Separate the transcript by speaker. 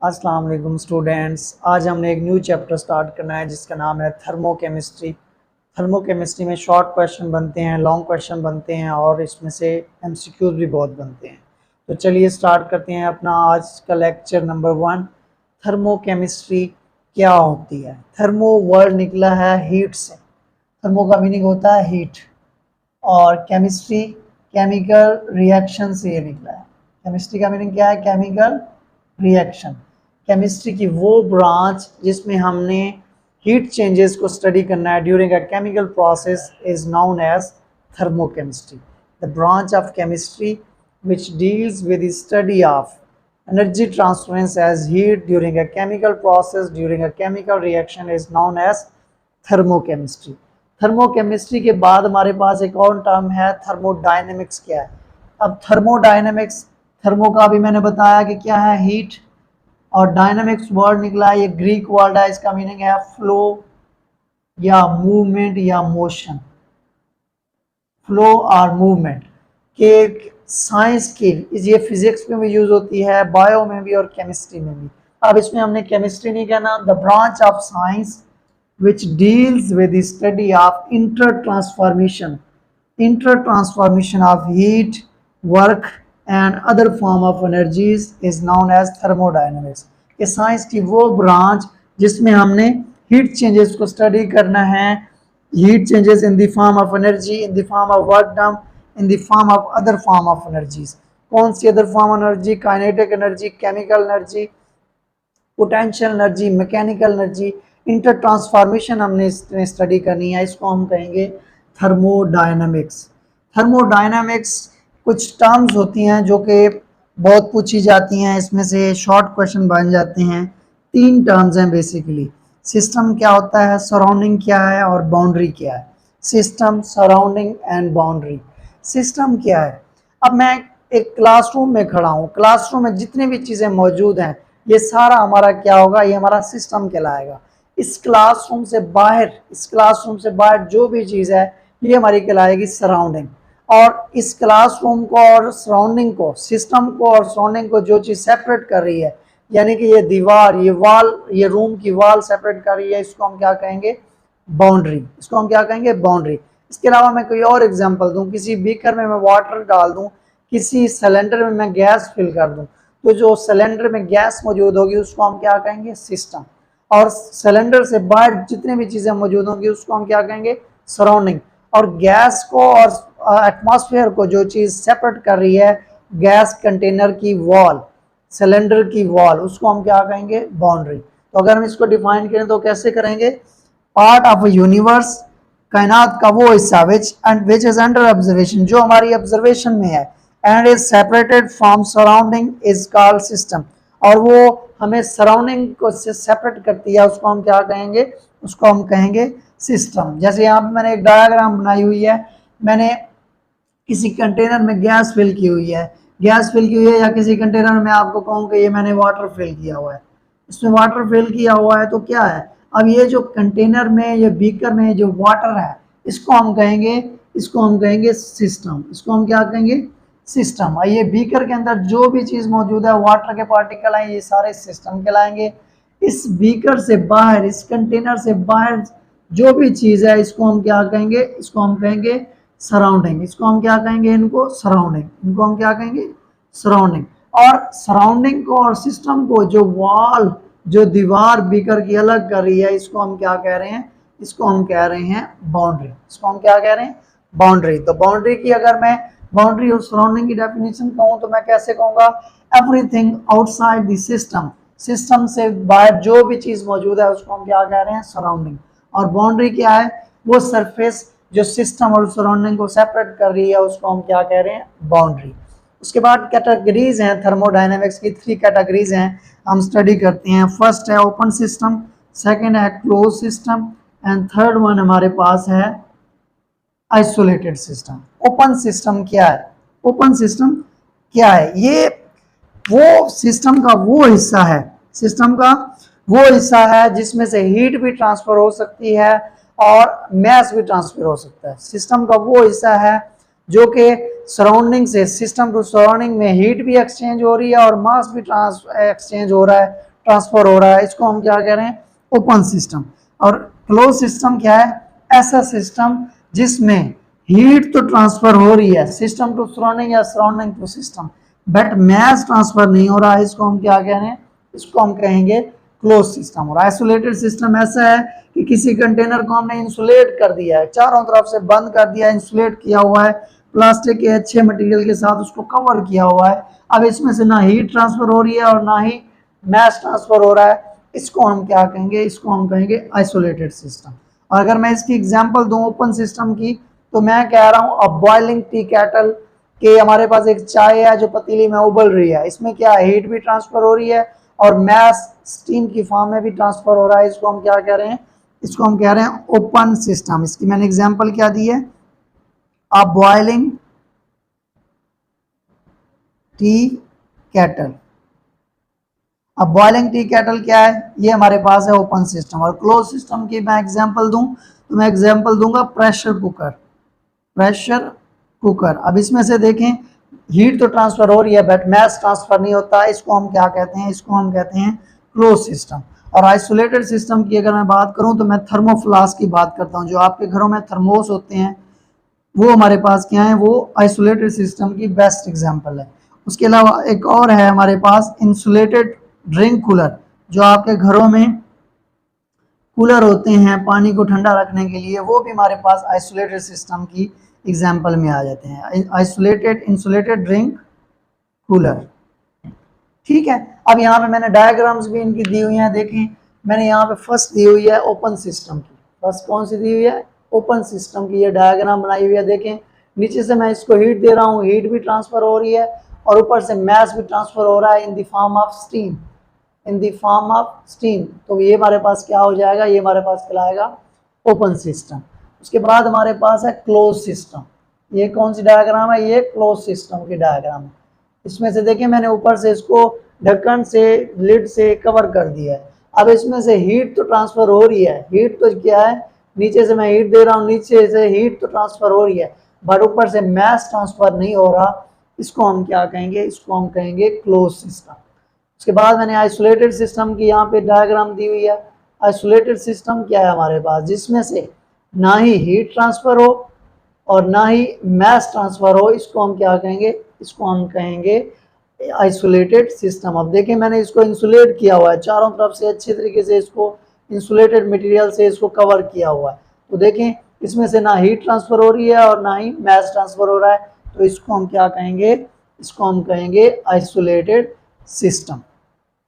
Speaker 1: अस्सलाम वालेकुम स्टूडेंट्स। आज हमने एक न्यू चैप्टर स्टार्ट करना है जिसका नाम है थर्मोकेमिस्ट्री। थर्मोकेमिस्ट्री में शॉर्ट क्वेश्चन बनते हैं, लॉन्ग क्वेश्चन बनते हैं और इसमें से एमसीक्यूज भी बहुत बनते हैं। तो चलिए स्टार्ट करते हैं अपना आज का लेक्चर नंबर 1। थर्मोकेमिस्ट्री क्या होती है। थर्मो वर्ड निकला है हीट से। थर्मो का मीनिंग होता है हीट और केमिस्ट्री केमिकल रिएक्शन से ये निकला है। केमिस्ट्री का मीनिंग क्या है? Chemical reaction. केमिस्ट्री की वो ब्रांच जिसमें हमने हीट चेंजेस को स्टडी करना है during a chemical process is known as thermochemistry. The branch of chemistry which deals with the study of energy transference as heat during a chemical process during a chemical reaction is known as thermochemistry। Thermochemistry के बाद हमारे पास एक और term है thermodynamics. क्या है? अब thermodynamics, thermo का भी मैंने बताया कि क्या है? हीट। और डायनामिक्स वर्ड निकला है, ये ग्रीक वर्ड है, इसका मीनिंग है फ्लो या मूवमेंट या मोशन। फ्लो और मूवमेंट के साइंस की ये फिजिक्स में भी यूज होती है, बायो में भी और केमिस्ट्री में भी। अब इसमें हमने केमिस्ट्री नहीं कहना। The branch of science which deals with the study of intertransformation of heat, work and other form of energies is known as thermodynamics। ये साइंस की वो ब्रांच जिसमें हमने हीट चेंजेस को स्टडी करना है, heat changes in the form of energy, in the form of work done, in the form of other form of energies. कौन सी other form energy? Kinetic energy, chemical energy, potential energy, mechanical energy. Inter transformation हमने इसमें study करनी है, इसको हम कहेंगे thermodynamics. Thermodynamics कुछ टर्म्स होती हैं जो कि बहुत पूछी जाती हैं, इसमें से शॉर्ट क्वेश्चन बन जाते हैं। 3 टर्म्स हैं बेसिकली। सिस्टम क्या होता है, सराउंडिंग क्या है और बाउंड्री क्या है। System, surrounding and boundary. System क्या है? अब मैं एक क्लासरूम में खड़ा हूँ, क्लासरूम में जितनी भी चीज़ें मौजूद हैं ये सारा हमारा क्या होगा? ये हमारा सिस्टम कहलाएगा। इस क्लासरूम से बाहर जो भी चीज़ है ये हमारी कहलाएगी सराउंडिंग। और इस क्लासरूम को और सराउंडिंग को, सिस्टम को और सराउंडिंग को जो चीज़ सेपरेट कर रही है, यानी कि ये दीवार, ये वॉल, ये रूम की वॉल सेपरेट कर रही है, इसको हम क्या कहेंगे? बाउंड्री। इसको हम क्या कहेंगे? बाउंड्री। इसके अलावा मैं कोई और एग्जांपल दूं, किसी बीकर में मैं वाटर डाल दूं, किसी सिलेंडर में मैं गैस फिल कर दूं, तो जो सिलेंडर में गैस मौजूद होगी उसको हम क्या कहेंगे? सिस्टम। और सिलेंडर से बाहर जितनी भी चीज़ें मौजूद होंगी उसको हम क्या कहेंगे? सराउंडिंग। और गैस को और एटमॉस्फेयर को जो चीज़ सेपरेट कर रही है, गैस कंटेनर की वॉल, सिलेंडर की वॉल, उसको हम क्या कहेंगे? बाउंड्री। तो अगर हम इसको डिफाइन करें तो कैसे करेंगे? पार्ट ऑफ यूनिवर्स, कायनात का वो हिस्सा विच इज अंडर ऑब्जर्वेशन, जो हमारी ऑब्जर्वेशन में है, and is separated from surrounding is called system. और वो हमें सराउंडिंग को से सेपरेट करती है, उसको हम क्या कहेंगे? उसको हम कहेंगे सिस्टम। जैसे यहाँ पे मैंने एक डायग्राम बनाई हुई है, मैंने किसी कंटेनर में गैस फिल की हुई है, या किसी कंटेनर में आपको कहूँ कि ये मैंने वाटर फिल किया हुआ है, इसमें वाटर फिल किया हुआ है, तो क्या है? अब ये जो कंटेनर में, ये बीकर में जो वाटर है, इसको हम कहेंगे सिस्टम। इसको हम क्या कहेंगे? सिस्टम। और ये बीकर के अंदर जो भी चीज़ मौजूद है, वाटर के पार्टिकल हैं, ये सारे सिस्टम कहलाएंगे। इस बीकर से बाहर, इस कंटेनर से बाहर जो भी चीज़ है, इसको हम क्या कहेंगे? इसको हम कहेंगे सराउंडिंग। इसको हम क्या कहेंगे? इनको सराउंडिंग। इनको हम क्या कहेंगे? सराउंडिंग। और सराउंडिंग को और सिस्टम को, जो वॉल, जो दीवार बीकर की अलग कर रही है, इसको हम क्या कह रहे हैं? इसको हम कह रहे हैं बाउंड्री। इसको हम क्या कह रहे हैं? बाउंड्री। तो बाउंड्री की अगर मैं बाउंड्री और सराउंडिंग की डेफिनेशन कहूँ तो मैं कैसे कहूँगा? Everything outside the system, system से बाहर जो भी चीज़ मौजूद है उसको हम क्या कह रहे हैं? सराउंडिंग। और बाउंड्री क्या है? वो सरफेस जो सिस्टम और सराउंडिंग को सेपरेट कर रही है, उसको हम क्या कह रहे हैं? बाउंड्री। उसके बाद कैटेगरीज हैं थर्मोडायनेमिक्स की। 3 कैटेगरीज हैं, हम स्टडी करते हैं। फर्स्ट है ओपन सिस्टम, सेकंड है close system and third one हमारे पास है आइसोलेटेड सिस्टम। ओपन सिस्टम क्या है? ओपन सिस्टम क्या है? ये वो सिस्टम का वो हिस्सा है, सिस्टम का वो हिस्सा है जिसमें से हीट भी ट्रांसफर हो सकती है और मैस भी ट्रांसफर हो सकता है। सिस्टम का वो हिस्सा है जो कि सराउंडिंग से, सिस्टम टू सराउंडिंग में हीट भी एक्सचेंज हो रही है और मास भी एक्सचेंज हो रहा है, ट्रांसफर हो रहा है, इसको हम क्या कह रहे हैं, ओपन सिस्टम। और क्लोज सिस्टम क्या है, ऐसा सिस्टम जिसमें हीट तो ट्रांसफर हो रही है सिस्टम टू सराउंडिंग या surrounding to system, but mass transfer नहीं हो रहा है, इसको हम क्या कह रहे हैं, इसको हम कहेंगे क्लोज सिस्टम। और आइसोलेटेड सिस्टम ऐसा है कि किसी कंटेनर को हमने इंसुलेट कर दिया है, चारों तरफ से बंद कर दिया है, इंसुलेट किया हुआ है, प्लास्टिक के अच्छे मटेरियल के साथ उसको कवर किया हुआ है। अब इसमें से ना हीट ट्रांसफर हो रही है और ना ही मैस ट्रांसफर हो रहा है, इसको हम क्या कहेंगे, इसको हम कहेंगे आइसोलेटेड सिस्टम। और अगर मैं इसकी एग्जांपल दूं ओपन सिस्टम की, तो मैं कह रहा हूं अब बॉइलिंग टी कैटल के हमारे पास एक चाय है जो पतीली में उबल रही है, इसमें क्या हीट भी ट्रांसफर हो रही है और मैस स्टीम की फॉर्म में भी ट्रांसफर हो रहा है, इसको हम क्या कह रहे हैं, इसको हम कह रहे हैं ओपन सिस्टम। इसकी मैंने एग्जांपल क्या दी है, अब बॉइलिंग टी कैटल। अब बॉइलिंग टी कैटल क्या है, ये हमारे पास है ओपन सिस्टम। और क्लोज सिस्टम की मैं एग्जांपल दूं तो मैं एग्जांपल दूंगा प्रेशर कुकर। प्रेशर कुकर, अब इसमें से देखें हीट तो ट्रांसफर हो रही है बट मैस ट्रांसफर नहीं होता, इसको हम क्या कहते हैं, इसको हम कहते हैं क्लोज सिस्टम। और आइसोलेटेड सिस्टम की अगर मैं बात करूं तो मैं थर्मोफ्लास्क की बात करता हूं, जो आपके घरों में थर्मोस होते हैं वो हमारे पास क्या है, वो आइसोलेटेड सिस्टम की बेस्ट एग्जांपल है। उसके अलावा एक और है हमारे पास इंसुलेटेड ड्रिंक कूलर, जो आपके घरों में कूलर होते हैं पानी को ठंडा रखने के लिए, वो भी हमारे पास आइसोलेटेड सिस्टम की एग्जांपल में आ जाते हैं, आइसोलेटेड इंसुलेटेड ड्रिंक कूलर। ठीक है, अब यहाँ पे मैंने डायग्राम्स भी इनकी दी हुई हैं, देखें मैंने यहाँ पे फर्स्ट दी हुई है ओपन सिस्टम की, फर्स्ट कौन सी दी हुई है, ओपन सिस्टम की ये डायग्राम बनाई हुई है। देखें नीचे से मैं इसको हीट दे रहा हूँ, हीट भी ट्रांसफर हो रही है और ऊपर से मैस भी ट्रांसफर हो रहा है इन the form of steam, in the form of steam. तो ये हमारे पास क्या हो जाएगा, ये हमारे पास कहलाएगा ओपन सिस्टम। उसके बाद हमारे पास है क्लोज सिस्टम। ये कौन सी डायग्राम है, ये क्लोज सिस्टम की डायग्राम है। इसमें से देखिए मैंने ऊपर से इसको ढक्कन से लिड से कवर कर दिया है। अब इसमें से हीट तो ट्रांसफर हो रही है, हीट तो क्या है, नीचे से मैं हीट दे रहा हूँ, नीचे से हीट तो ट्रांसफर हो रही है बट ऊपर से मैस ट्रांसफर नहीं हो रहा, इसको हम क्या कहेंगे, इसको हम कहेंगे क्लोज सिस्टम। उसके बाद मैंने आइसोलेटेड सिस्टम की यहाँ पे डायग्राम दी हुई है। आइसोलेटेड सिस्टम क्या है हमारे पास, जिसमें से ना ही हीट ट्रांसफर हो और ना ही मैस ट्रांसफर हो, इसको हम क्या कहेंगे, इसको हम कहेंगे आइसोलेटेड सिस्टम। अब देखिए मैंने इसको इंसुलेट किया हुआ है, चारों तरफ से अच्छे तरीके से इसको इंसुलेटेड मटेरियल से इसको कवर किया हुआ है। तो देखें इसमें से ना हीट ट्रांसफर हो रही है और ना ही मैस ट्रांसफर हो रहा है, तो इसको हम क्या कहेंगे, इसको हम कहेंगे आइसोलेटेड सिस्टम।